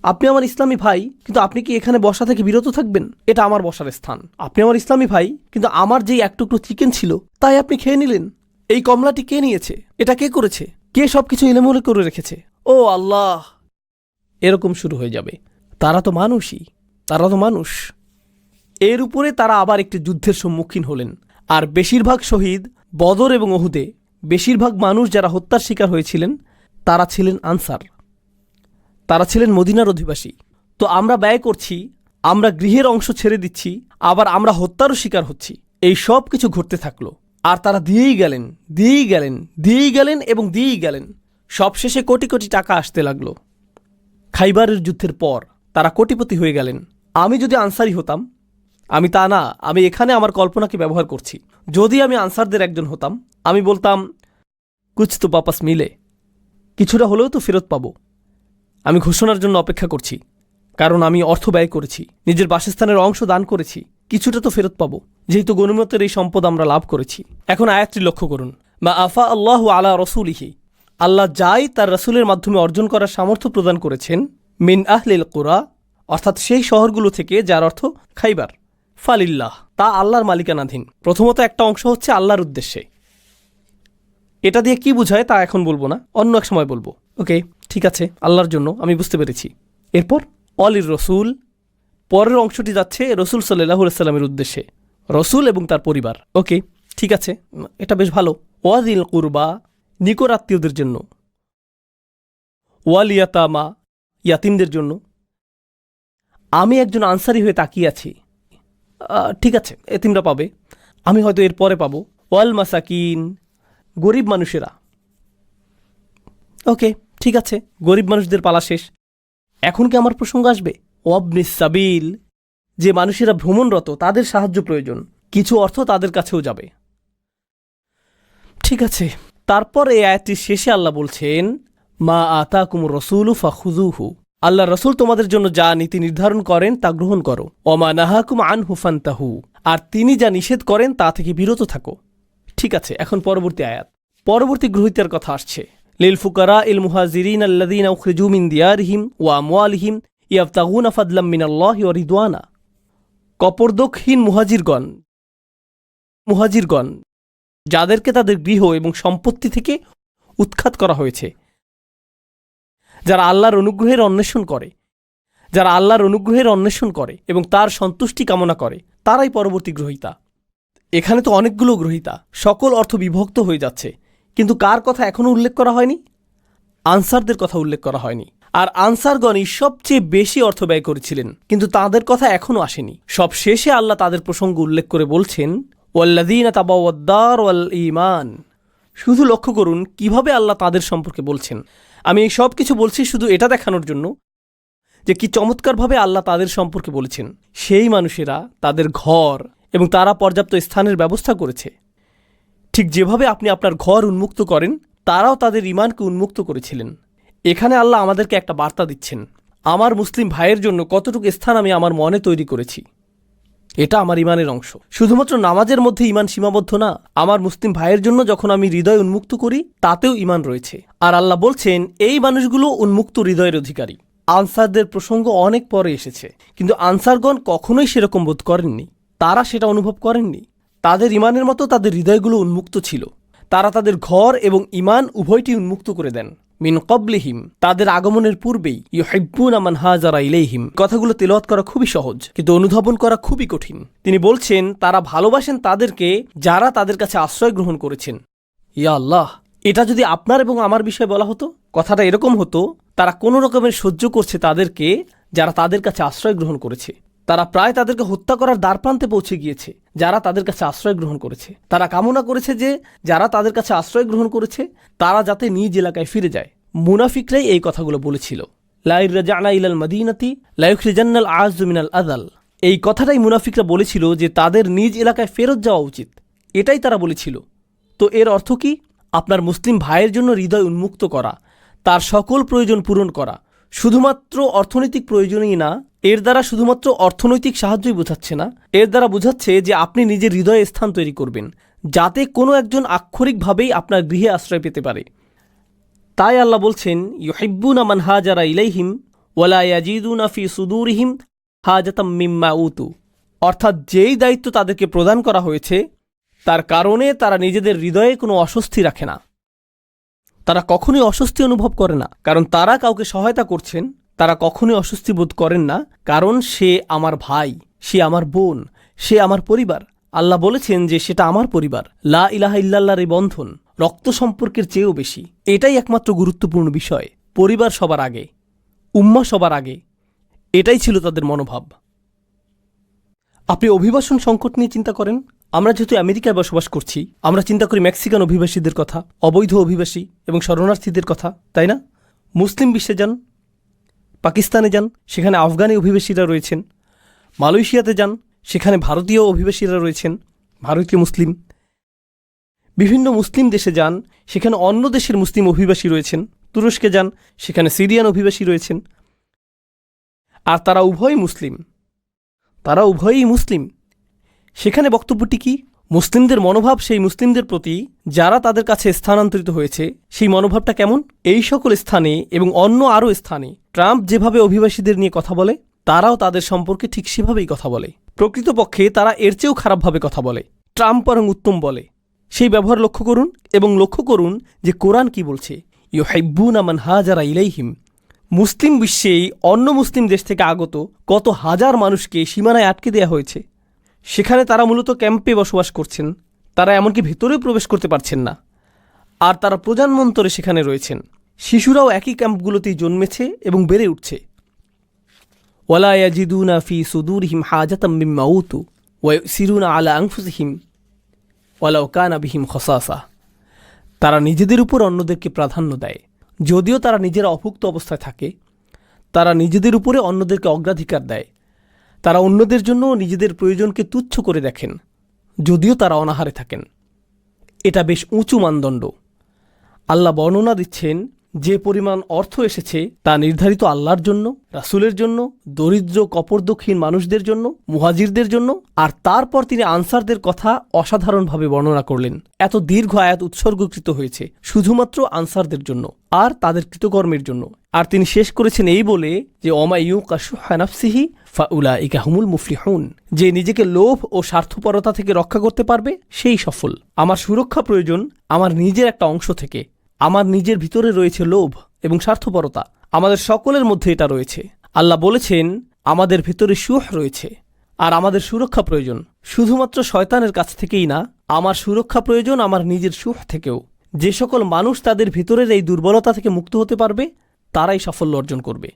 আপনি আমার ইসলামী ভাই, কিন্তু আপনি কি এখানে বসা থেকে বিরত থাকবেন? এটা আমার বসার স্থান। আপনি আমার ইসলামী ভাই, কিন্তু আমার যেই 1 টুকরো চিকেন ছিল তাই আপনি খেয়ে নিলেন। এই কমলাটি কে নিয়েছে? এটা কে করেছে? কে সবকিছু এলোমেলো করে রেখেছে? ও আল্লাহ! এরকম শুরু হয়ে যাবে। তারা তো মানুষ। এর উপরে তারা আবার একটি যুদ্ধের সম্মুখীন হলেন। আর বেশিরভাগ শহীদ বদর এবং উহুদে, বেশিরভাগ মানুষ যারা হত্যার শিকার হয়েছিলেন তারা ছিলেন আনসার, তারা ছিলেন মদিনার অধিবাসী। তো আমরা ব্যয় করছি, আমরা গৃহের অংশ ছেড়ে দিচ্ছি, আবার আমরা হত্যারও শিকার হচ্ছি। এই সব কিছু ঘটতে থাকলো। আর তারা দিয়েই গেলেন। সবশেষে কোটি কোটি টাকা আসতে লাগলো। খাইবারের যুদ্ধের পর তারা কোটিপতি হয়ে গেলেন। আমি যদি আনসারি হতাম, আমি তা না, আমি এখানে আমার কল্পনাকে ব্যবহার করছি, যদি আমি আনসারদের একজন হতাম, আমি বলতাম কুছ তো বাপাস মিলে, কিছুটা হলেও তো ফেরত পাবো। আমি ঘোষণার জন্য অপেক্ষা করছি, কারণ আমি অর্থ ব্যয় করেছি, নিজের বাসস্থানের অংশ দান করেছি, কিছুটা তো ফেরত পাবো, যেহেতু গনিমতের এই সম্পদ আমরা লাভ করেছি। এখন আয়াতটি লক্ষ্য করুন, মা আফা আল্লাহু আলা রসুলিহি, আল্লাহ যাই তার রসুলের মাধ্যমে অর্জন করার সামর্থ্য প্রদান করেছেন, মিন আহলিল কুরা, অর্থাৎ সেই শহরগুলো থেকে, যার অর্থ খাইবার, ফালিল্লাহ, তা আল্লাহর মালিকানাধীন। প্রথমত একটা অংশ হচ্ছে আল্লাহর উদ্দেশ্যে। এটা দিয়ে কি বোঝায় তা এখন বলবো না, অন্য এক সময় বলবো। ওকে, ঠিক আছে, আল্লাহর জন্য, আমি বুঝতে পেরেছি। এরপর অলির রসুল, পরের অংশটি যাচ্ছে রসুল সাল্লাল্লাহু আলাইহি সাল্লামের উদ্দেশ্যে, রসুল এবং তার পরিবার। ওকে, ঠিক আছে, এটা বেশ ভালো। ওয়াদিল কুরবা, নিকট আত্মীয়দের জন্য। ওয়াল ইয়াতামা, ইয়াতিমদের জন্য। আমি একজন আনসারি হয়ে তাকিয়ে আছি, ঠিক আছে, এতিমরা পাবে, আমি হয়তো এর পরে পাবো। ওয়াল মাসাকিন, গরিব মানুষেরা। ওকে, ঠিক আছে, গরিব মানুষদের পালা শেষ। এখন কি আমার প্রসঙ্গ আসবে? ওয়াবনিস সাবিল, যে মানুষেরা ভ্রমণরত, তাদের সাহায্য প্রয়োজন, কিছু অর্থ তাদের কাছেও যাবে। ঠিক আছে, তারপর এই আয়াতটির শেষে আল্লাহ বলছেন, মা আতাকুমুর রসুলু ফাখুযুহু, আল্লাহ রসুল তোমাদের জন্য যা নীতি নির্ধারণ করেন তা গ্রহণ করো। ওমা নাহাকুম আনহু ফান্তাহু, আর তিনি যা নিষেধ করেন তা থেকে বিরত থাকো। ঠিক আছে, এখন পরবর্তী আয়াত, পরবর্তী গ্রহীতার কথা আসছে। লিল ফুকারা ইল মুহাজিরিন আল্লাযীনা উখরিজু মিন দিয়ারিহিম ওয়া আমওয়ালিহিম ইয়াবতাগুনা ফাদলাম মিনাল্লাহি ওয়া রিদওয়ানা, কপরদকহীন মুহাজিরগণ, যাদেরকে তাদের গৃহ এবং সম্পত্তি থেকে উৎখাত করা হয়েছে, যারা আল্লাহর অনুগ্রহের অন্বেষণ করে এবং তার সন্তুষ্টি কামনা করে, তারাই পরবর্তী গ্রহীতা। এখানে তো অনেকগুলো গ্রহীতা, সকল অর্থ বিভক্ত হয়ে যাচ্ছে, কিন্তু কার কথা এখনও উল্লেখ করা হয়নি? আনসারদের কথা উল্লেখ করা হয়নি। আর আনসারগণই সবচেয়ে বেশি অর্থ ব্যয় করেছিলেন, কিন্তু তাদের কথা এখনও আসেনি। সব শেষে আল্লাহ তাদের প্রসঙ্গ উল্লেখ করে বলছেন, ওয়াল্লাযীনা তাবাওয়াদ-দার ওয়াল ঈমান। শুধু লক্ষ্য করুন কিভাবে আল্লাহ তাদের সম্পর্কে বলছেন। আমি এই সব কিছু বলছি শুধু এটা দেখানোর জন্য যে কি চমৎকারভাবে আল্লাহ তাদের সম্পর্কে বলেছেন। সেই মানুষেরা তাদের ঘর এবং তারা পর্যাপ্ত স্থানের ব্যবস্থা করেছে। ঠিক যেভাবে আপনি আপনার ঘর উন্মুক্ত করেন, তারাও তাদের ঈমানকে উন্মুক্ত করেছিলেন। এখানে আল্লাহ আমাদেরকে একটা বার্তা দিচ্ছেন, আমার মুসলিম ভাইয়ের জন্য কতটুকু স্থান আমি আমার মনে তৈরি করেছি, এটা আমার ঈমানের অংশ। শুধুমাত্র নামাজের মধ্যে ঈমান সীমাবদ্ধ না, আমার মুসলিম ভাইয়ের জন্য যখন আমি হৃদয় উন্মুক্ত করি তাতেও ঈমান রয়েছে। আর আল্লাহ বলছেন এই মানুষগুলো উন্মুক্ত হৃদয়ের অধিকারী। আনসারদের প্রসঙ্গ অনেক পরে এসেছে, কিন্তু আনসারগণ কখনোই সেরকম বোধ করেননি, তারা সেটা অনুভব করেননি। তাদের ঈমানের মতো তাদের হৃদয়গুলো উন্মুক্ত ছিল। তারা তাদের ঘর এবং ঈমান উভয়টি উন্মুক্ত করে দেন। মিন ক্বাবলিহিম, তাদের আগমনের পূর্বেই, ইউহিব্বুনা মান হাজারা ইলাইহিম। কথাগুলো তেলাওয়াত করা খুবই সহজ, কিন্তু অনুধাবন করা খুবই কঠিন। তিনি বলছেন তারা ভালোবাসেন তাদেরকে যারা তাদের কাছে আশ্রয় গ্রহণ করেছেন। ইয়া আল্লাহ, এটা যদি আপনার এবং আমার বিষয়ে বলা হতো, কথাটা এরকম হতো, তারা কোনো রকমের সহ্য করছে তাদেরকে যারা তাদের কাছে আশ্রয় গ্রহণ করেছে। তারা প্রায় তাদেরকে হত্যা করার দ্বারপ্রান্তে পৌঁছে গিয়েছে যারা তাদের কাছে আশ্রয় গ্রহণ করেছে। তারা কামনা করেছে যে যারা তাদের কাছে আশ্রয় গ্রহণ করেছে তারা যাতে নিজ এলাকায় ফিরে যায়। মুনাফিকরাই এই কথাগুলো বলেছিল, লা ইরজা'না ইলাল মাদিনাতি লা ইখরিজান্নাল আ'আজ্জু মিনাল আযাল। এই কথাটাই মুনাফিকরা বলেছিল যে তাদের নিজ এলাকায় ফেরত যাওয়া উচিত, এটাই তারা বলেছিল। তো এর অর্থ কি? আপনার মুসলিম ভাইয়ের জন্য হৃদয় উন্মুক্ত করা, তার সকল প্রয়োজন পূরণ করা, শুধুমাত্র অর্থনৈতিক প্রয়োজনই না, এর দ্বারা শুধুমাত্র অর্থনৈতিক সাহায্যই বোঝাচ্ছে না, এর দ্বারা বোঝাচ্ছে যে আপনি নিজের হৃদয়ে স্থান তৈরি করবেন যাতে কোনো একজন আক্ষরিকভাবেই আপনার গৃহে আশ্রয় পেতে পারে। তাই আল্লাহ বলছেন, ইউহিব্বুনা মান হাজারা ইলাইহিম ওয়ালা ইয়াজিদুনা ফি সুদুরিহিম হাজাতাম মিম্মা উতু। অর্থাৎ যেই দায়িত্ব তাদেরকে প্রদান করা হয়েছে তার কারণে তারা নিজেদের হৃদয়ে কোনো অস্বস্তি রাখে না। তারা কখনোই অস্বস্তি অনুভব করে না, কারণ তারা কাউকে সহায়তা করছেন, তারা কখনোই অস্বস্তি বোধ করেন না, কারণ সে আমার ভাই, সে আমার বোন, সে আমার পরিবার। আল্লাহ বলেছেন যে সেটা আমার পরিবার। লা ইলাহা ইল্লাল্লাহর এই বন্ধন রক্ত সম্পর্কের চেয়েও বেশি। এটাই একমাত্র গুরুত্বপূর্ণ বিষয়। পরিবার সবার আগে, উম্মাহ সবার আগে, এটাই ছিল তাদের মনোভাব। আপনি অভিবাসন সংকট নিয়ে চিন্তা করেন। আমরা যেহেতু আমেরিকায় বসবাস করছি, আমরা চিন্তা করি মেক্সিকান অভিবাসীদের কথা, অবৈধ অভিবাসী এবং শরণার্থীদের কথা, তাই না? মুসলিম বিশ্বে যান, পাকিস্তানে যান, সেখানে আফগানি অভিবাসীরা রয়েছেন। মালয়েশিয়াতে যান, সেখানে ভারতীয় অভিবাসীরা রয়েছেন, ভারতীয় মুসলিম। বিভিন্ন মুসলিম দেশে যান, সেখানে অন্য দেশের মুসলিম অভিবাসী রয়েছেন। তুরস্কে যান, সেখানে সিরিয়ান অভিবাসী রয়েছেন। আর তারা উভয়ই মুসলিম, তারা উভয়ই মুসলিম। সেখানে বক্তব্যটি কি? মুসলিমদের মনোভাব সেই মুসলিমদের প্রতি যারা তাদের কাছে স্থানান্তরিত হয়েছে, সেই মনোভাবটা কেমন? এই সকল স্থানে এবং অন্য আরও স্থানে ট্রাম্প যেভাবে অভিবাসীদের নিয়ে কথা বলে, তারাও তাদের সম্পর্কে ঠিক সেভাবেই কথা বলে। প্রকৃতপক্ষে তারা এর চেয়েও খারাপভাবে কথা বলে। ট্রাম্প বরং উত্তম বলে। সেই ব্যবহার লক্ষ্য করুন এবং লক্ষ্য করুন যে কোরআন কি বলছে। ইউহিব্বুনা মান হাজারা ইলাইহিম। মুসলিম বিশ্বেই অন্য মুসলিম দেশ থেকে আগত কত হাজার মানুষকে সীমানায় আটকে দেওয়া হয়েছে। সেখানে তারা মূলত ক্যাম্পে বসবাস করছেন। তারা এমনকি ভেতরেও প্রবেশ করতে পারছেন না। আর তারা প্রজন্মান্তরে সেখানে রয়েছেন। শিশুরাও একই ক্যাম্পগুলোতেই জন্মেছে এবং বেড়ে উঠছে। ওয়ালা ইয়াজিদুনা ফি সুদুরিহিম হাজাতাম মিম্মা উতু ওয়া ইউসিরুনা আলা আনফুসিহিম ওয়ালাউ কানা বিহিম খাসাসা। তারা নিজেদের উপর অন্যদেরকে প্রাধান্য দেয়, যদিও তারা নিজেরা অভুক্ত অবস্থায় থাকে। তারা নিজেদের উপরে অন্যদেরকে অগ্রাধিকার দেয়। তারা অন্যদের জন্য নিজেদের প্রয়োজনকে তুচ্ছ করে দেখেন, যদিও তারা অনাহারে থাকেন। এটা বেশ উঁচু মানদণ্ড। আল্লাহ বর্ণনা দিচ্ছেন যে পরিমাণ অর্থ এসেছে তা নির্ধারিত আল্লাহর জন্য, রাসূলের জন্য, দরিদ্র কপরদক্ষিণ মানুষদের জন্য, মুহাজিরদের জন্য। আর তারপর তিনি আনসারদের কথা অসাধারণভাবে বর্ণনা করলেন। এত দীর্ঘ আয়াত উৎসর্গকৃত হয়েছে শুধুমাত্র আনসারদের জন্য আর তাদের কৃতকর্মের জন্য। আর তিনি শেষ করেছেন এই বলে যে ওমা ইউকা শুহা নাফসিহি ফাউলাইকা হুমুল মুফলিহুন। যে নিজেকে লোভ ও স্বার্থপরতা থেকে রক্ষা করতে পারবে সেই সফল। আমার সুরক্ষা প্রয়োজন আমার নিজের একটা অংশ থেকে। আমার নিজের ভিতরে রয়েছে লোভ এবং স্বার্থপরতা। আমাদের সকলের মধ্যে এটা রয়েছে। আল্লাহ বলেছেন আমাদের ভিতরে শুহ রয়েছে আর আমাদের সুরক্ষা প্রয়োজন শুধুমাত্র শয়তানের কাছ থেকেই না, আমার সুরক্ষা প্রয়োজন আমার নিজের শুহ থেকেও। যে সকল মানুষ তাদের ভিতরের এই দুর্বলতা থেকে মুক্ত হতে পারবে তারাই সাফল্য অর্জন করবে।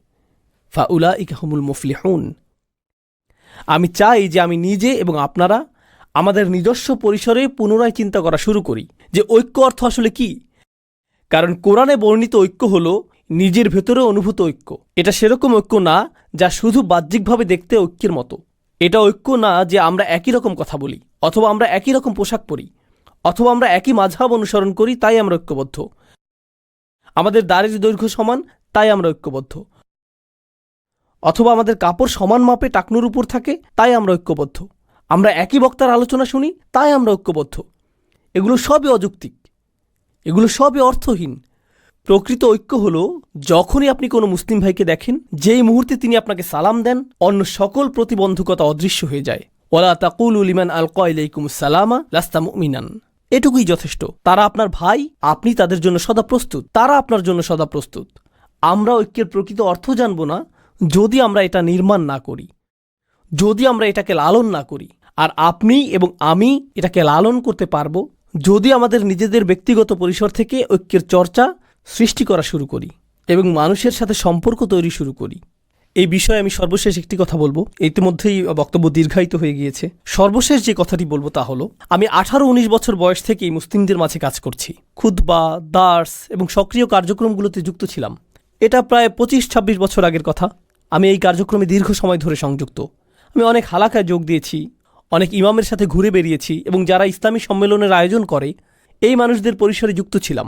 ফাউলাইকা হুমুল মুফলিহুন। আমি চাই যে আমি নিজে এবং আপনারা আমাদের নিজস্ব পরিসরে পুনরায় চিন্তা করা শুরু করি যে ঐক্য অর্থ আসলে কি। কারণ কোরআনে বর্ণিত ঐক্য হল নিজের ভেতরে অনুভূত ঐক্য। এটা সেরকম ঐক্য না যা শুধু বাহ্যিকভাবে দেখতে ঐক্যের মতো। এটা ঐক্য না যে আমরা একই রকম কথা বলি, অথবা আমরা একই রকম পোশাক পরি, অথবা আমরা একই মাযহাব অনুসরণ করি তাই আমরা ঐক্যবদ্ধ, আমাদের দাড়ির দৈর্ঘ্য সমান তাই আমরা ঐক্যবদ্ধ, অথবা আমাদের কাপড় সমান মাপে টাকনুর উপর থাকে তাই আমরা ঐক্যবদ্ধ, আমরা একই বক্তার আলোচনা শুনি তাই আমরা ঐক্যবদ্ধ। এগুলো সবই অযৌক্তিক, এগুলো সবই অর্থহীন। প্রকৃত ঐক্য হল যখনই আপনি কোনো মুসলিম ভাইকে দেখেন, যেই মুহূর্তে তিনি আপনাকে সালাম দেন অন্য সকল প্রতিবন্ধকতা অদৃশ্য হয়ে যায়। ওয়ালা তাকুলু লিমান আলকা ইলাইকুমুস সালামা লাস্তা মুমিনান। এটুকুই যথেষ্ট। তারা আপনার ভাই, আপনি তাদের জন্য সদা প্রস্তুত, তারা আপনার জন্য সদা প্রস্তুত। আমরা ঐক্যের প্রকৃত অর্থ জানব না যদি আমরা এটা নির্মাণ না করি, যদি আমরা এটাকে লালন না করি। আর আপনি এবং আমি এটাকে লালন করতে পারবো যদি আমাদের নিজেদের ব্যক্তিগত পরিসর থেকে ঐক্যের চর্চা সৃষ্টি করা শুরু করি এবং মানুষের সাথে সম্পর্ক তৈরি শুরু করি। এই বিষয়ে আমি সর্বশেষ একটি কথা বলবো। ইতিমধ্যেই বক্তব্য দীর্ঘায়িত হয়ে গিয়েছে। সর্বশেষ যে কথাটি বলবো তা হলো, আমি 18-19 বছর বয়স থেকেই মুসলিমদের মাঝে কাজ করছি। খুতবা, দার্স এবং সক্রিয় কার্যক্রমগুলোতে যুক্ত ছিলাম। এটা প্রায় 25-26 বছর আগের কথা। আমি এই কার্যক্রমে দীর্ঘ সময় ধরে সংযুক্ত। আমি অনেক হালাকায় যোগ দিয়েছি, অনেক ইমামের সাথে ঘুরে বেরিয়েছি এবং যারা ইসলামী সম্মেলনের আয়োজন করে এই মানুষদের পরিসরে যুক্ত ছিলাম।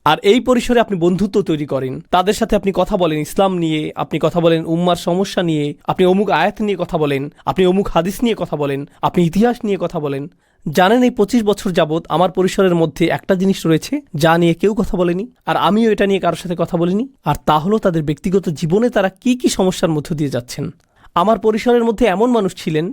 আর এই পরিসরে আপনি বন্ধুত্ব তৈরি করেন, তাদের সাথে আপনি কথা বলেন ইসলাম নিয়ে, আপনি কথা বলেন উম্মার সমস্যা নিয়ে, আপনি অমুক আয়াত নিয়ে কথা বলেন, আপনি অমুক হাদিস নিয়ে কথা বলেন, আপনি ইতিহাস নিয়ে কথা বলেন। জানেন এই 25 বছর যাবৎ আমার পরিসরের মধ্যে একটা জিনিস রয়েছে যা নিয়ে কেউ কথা বলেনি, আর আমিও এটা নিয়ে কারোর সাথে কথা বলিনি। আর তা হলো তাদের ব্যক্তিগত জীবনে তারা কি কি সমস্যার মধ্য দিয়ে যাচ্ছেন। আমার পরিসরের মধ্যে এমন মানুষ ছিলেন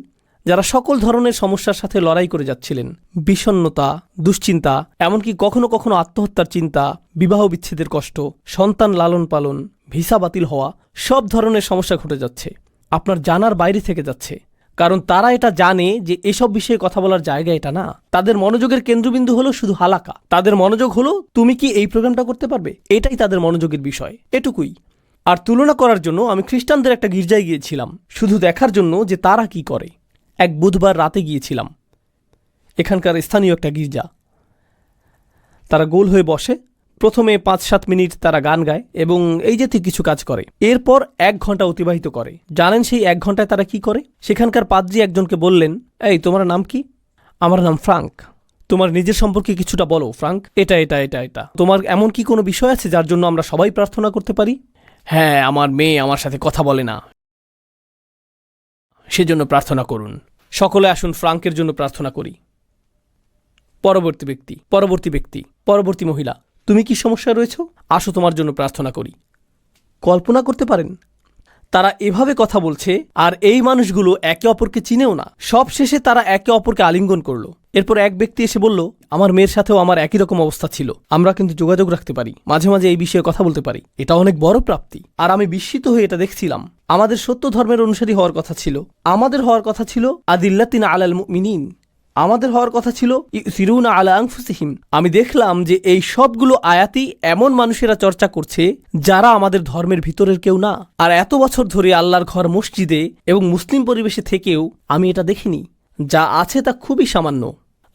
যারা সকল ধরনের সমস্যার সাথে লড়াই করে যাচ্ছিলেন। বিষণ্ণতা, দুশ্চিন্তা, এমনকি কখনো কখনো আত্মহত্যার চিন্তা, বিবাহ বিচ্ছেদের কষ্ট, সন্তান লালন পালন, ভিসা বাতিল হওয়া, সব ধরনের সমস্যা ঘটে যাচ্ছে, আপনার জানার বাইরে থেকে যাচ্ছে। কারণ তারা এটা জানে যে এসব বিষয়ে কথা বলার জায়গা এটা না। তাদের মনোযোগের কেন্দ্রবিন্দু হলো শুধু হালাকা। তাদের মনোযোগ হলো তুমি কি এই প্রোগ্রামটা করতে পারবে, এটাই তাদের মনোযোগের বিষয়, এটুকুই। আর তুলনা করার জন্য আমি খ্রিস্টানদের একটা গির্জায় গিয়েছিলাম, শুধু দেখার জন্য যে তারা কি করে। এক বুধবার রাতে গিয়েছিলাম, এখানকার স্থানীয় একটা গির্জা। তারা গোল হয়ে বসে, প্রথমে 5-7 মিনিট তারা গান গায় এবং এই জাতীয় কিছু কাজ করে। এরপর 1 ঘন্টা অতিবাহিত করে। জানেন সেই 1 ঘন্টায় তারা কি করে? সেখানকার পাদ্রী একজনকে বললেন, এই তোমার নাম কি? আমার নাম ফ্রাঙ্ক। তোমার নিজের সম্পর্কে কিছুটা বলো ফ্রাঙ্ক। এটা এটা এটা এটা তোমার এমন কি কোনো বিষয় আছে যার জন্য আমরা সবাই প্রার্থনা করতে পারি? হ্যাঁ, আমার মেয়ে আমার সাথে কথা বলে না, সেজন্য প্রার্থনা করুন। সকলে আসুন ফ্রাঙ্কের জন্য প্রার্থনা করি। পরবর্তী ব্যক্তি, পরবর্তী মহিলা, তুমি কি সমস্যায় রয়েছ? আসো তোমার জন্য প্রার্থনা করি। কল্পনা করতে পারেন তারা এভাবে কথা বলছে, আর এই মানুষগুলো একে অপরকে চিনেও না। সব শেষে তারা একে অপরকে আলিঙ্গন করলো। এরপর এক ব্যক্তি এসে বলল, আমার মেয়ের সাথেও আমার একই রকম অবস্থা ছিল, আমরা কিন্তু যোগাযোগ রাখতে পারি, মাঝে মাঝে এই বিষয়ে কথা বলতে পারি, এটা অনেক বড় প্রাপ্তি। আর আমি বিস্মিত হয়ে এটা দেখছিলাম। আমাদের সত্য ধর্মের অনুসারী হওয়ার কথা ছিল, আমাদের হওয়ার কথা ছিল আদিল্লাতিনা আলাল মুমিনিন, আমাদের হওয়ার কথা ছিল ইউসিরুনা আলা আনফুসিহিম। আমি দেখলাম যে এই সবগুলো আয়াতই এমন মানুষেরা চর্চা করছে যারা আমাদের ধর্মের ভিতরের কেউ না। আর এত বছর ধরে আল্লাহর ঘর মসজিদে এবং মুসলিম পরিবেশে থেকেও আমি এটা দেখিনি। যা আছে তা খুবই সামান্য।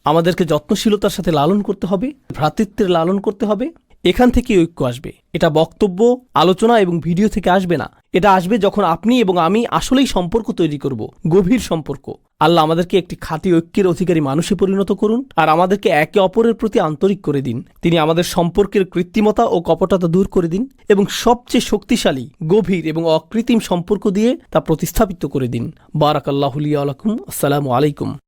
আমাদেরকে যত্নশীলতার সাথে লালন করতে হবে, ভ্রাতৃত্বের লালন করতে হবে। এখান থেকে ঐক্য আসবে। এটা বক্তব্য, আলোচনা এবং ভিডিও থেকে আসবে না। এটা আসবে যখন আপনি এবং আমি আসলেই সম্পর্ক তৈরি করব, গভীর সম্পর্ক। আল্লাহ আমাদেরকে একটি খাঁটি ঐক্যের অধিকারী মানুষে পরিণত করুন, আর আমাদেরকে একে অপরের প্রতি আন্তরিক করে দিন। তিনি আমাদের সম্পর্কের কৃত্রিমতা ও কপটতা দূর করে দিন এবং সবচেয়ে শক্তিশালী, গভীর এবং অকৃত্রিম সম্পর্ক দিয়ে তা প্রতিস্থাপিত করে দিন। বারাকাল্লাহু লি ওয়া লাকুম। আসসালামু আলাইকুম।